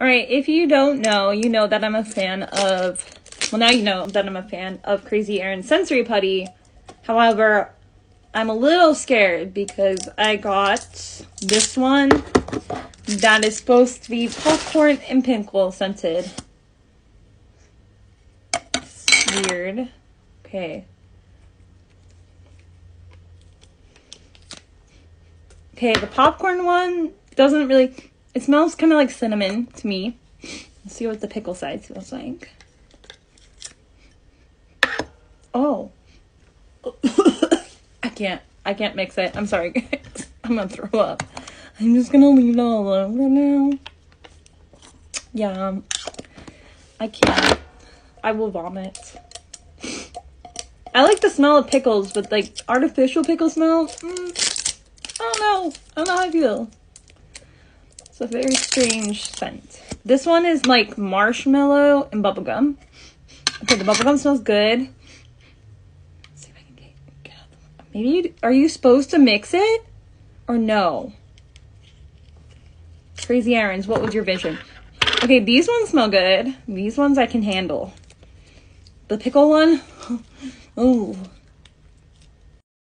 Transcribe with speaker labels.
Speaker 1: All right, if you don't know, you know that I'm a fan of, well, now you know that I'm a fan of Crazy Aaron's Sensory Putty. However, I'm a little scared because I got this one that is supposed to be popcorn and pickle scented. It's weird. Okay. Okay, the popcorn one doesn't really, it smells kind of like cinnamon to me. Let's see what the pickle side smells like. Oh. I can't mix it. I'm sorry, guys. I'm gonna throw up. I'm just gonna leave it all over now. Yeah. I can't. I will vomit. I like the smell of pickles, but like artificial pickle smell, I don't know. I don't know how I feel. It's a very strange scent. This one is like marshmallow and bubblegum. Okay, the bubblegum smells good. Let's see if I can get out. Maybe, are you supposed to mix it? Or no? Crazy Aaron's, what was your vision? Okay, these ones smell good. These ones I can handle. The pickle one? Oh.